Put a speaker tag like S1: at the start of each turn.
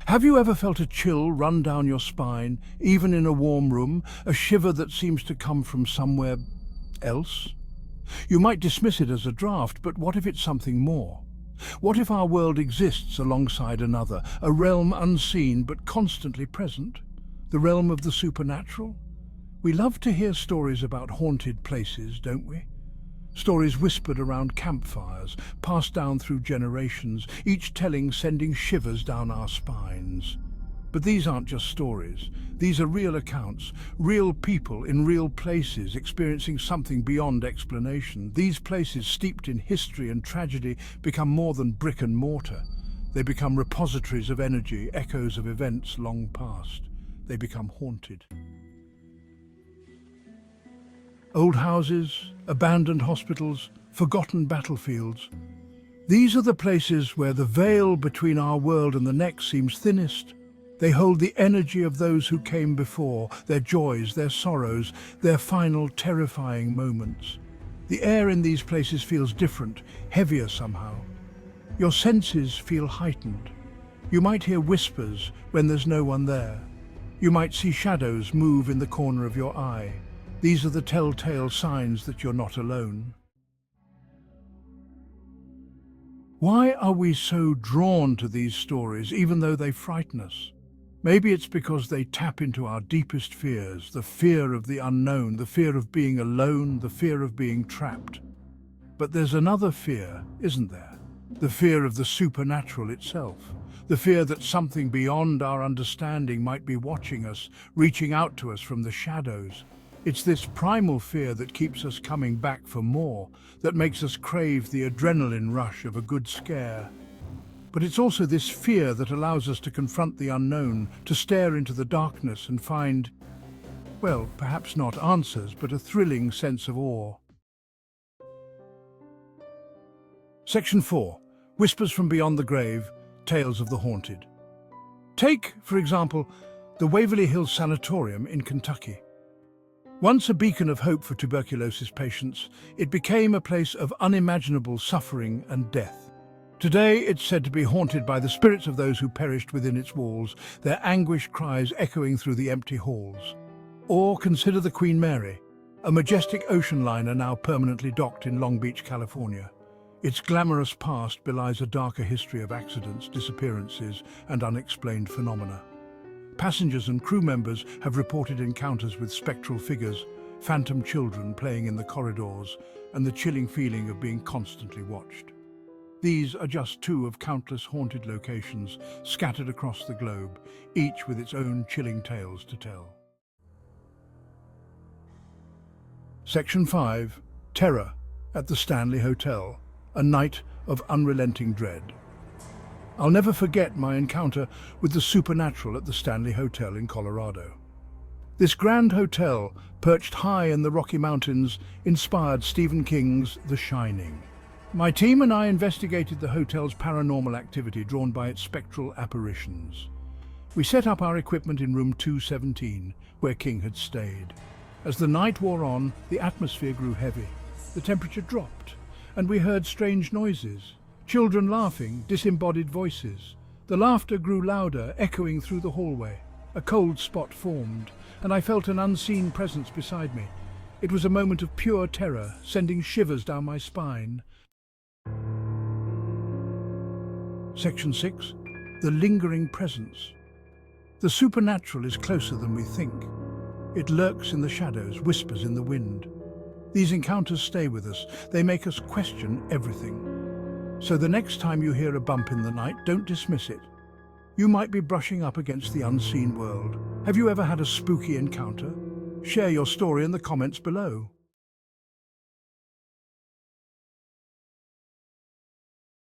S1: Have you ever felt a chill run down your spine, even in a warm room, a shiver that seems to come from somewhere else? You might dismiss it as a draft, but what if it's something more? What if our world exists alongside another, a realm unseen but constantly present? The realm of the supernatural? We love to hear stories about haunted places, don't we? Stories whispered around campfires, passed down through generations, each telling sending shivers down our spines. But these aren't just stories. These are real accounts, real people in real places experiencing something beyond explanation. These places, steeped in history and tragedy, become more than brick and mortar. They become repositories of energy, echoes of events long past. They become haunted. Old houses, abandoned hospitals, forgotten battlefields. These are the places where the veil between our world and the next seems thinnest. They hold the energy of those who came before, their joys, their sorrows, their final terrifying moments. The air in these places feels different, heavier somehow. Your senses feel heightened. You might hear whispers when there's no one there. You might see shadows move in the corner of your eye. These are the telltale signs that you're not alone. Why are we so drawn to these stories, even though they frighten us? Maybe it's because they tap into our deepest fears, the fear of the unknown, the fear of being alone, the fear of being trapped. But there's another fear, isn't there? The fear of the supernatural itself. The fear that something beyond our understanding might be watching us, reaching out to us from the shadows. It's this primal fear that keeps us coming back for more, that makes us crave the adrenaline rush of a good scare. But it's also this fear that allows us to confront the unknown, to stare into the darkness and find, well, perhaps not answers, but a thrilling sense of awe. Section 4. Whispers from Beyond the Grave, Tales of the Haunted. Take, for example, the Waverly Hills Sanatorium in Kentucky. Once a beacon of hope for tuberculosis patients, it became a place of unimaginable suffering and death. Today, it's said to be haunted by the spirits of those who perished within its walls, their anguished cries echoing through the empty halls. Or consider the Queen Mary, a majestic ocean liner now permanently docked in Long Beach, California. Its glamorous past belies a darker history of accidents, disappearances, and unexplained phenomena. Passengers and crew members have reported encounters with spectral figures, phantom children playing in the corridors, and the chilling feeling of being constantly watched. These are just two of countless haunted locations scattered across the globe, each with its own chilling tales to tell. Section 5. Terror at the Stanley Hotel, a night of unrelenting dread. I'll never forget my encounter with the supernatural at the Stanley Hotel in Colorado. This grand hotel, perched high in the Rocky Mountains, inspired Stephen King's The Shining. My team and I investigated the hotel's paranormal activity drawn by its spectral apparitions. We set up our equipment in room 217, where King had stayed. As the night wore on, the atmosphere grew heavy. The temperature dropped, and we heard strange noises. Children laughing, disembodied voices. The laughter grew louder, echoing through the hallway. A cold spot formed, and I felt an unseen presence beside me. It was a moment of pure terror, sending shivers down my spine. Section 6. The lingering presence. The supernatural is closer than we think. It lurks in the shadows, whispers in the wind. These encounters stay with us. They make us question everything. So the next time you hear a bump in the night, don't dismiss it. You might be brushing up against the unseen world. Have you ever had a spooky encounter? Share your story in the comments below.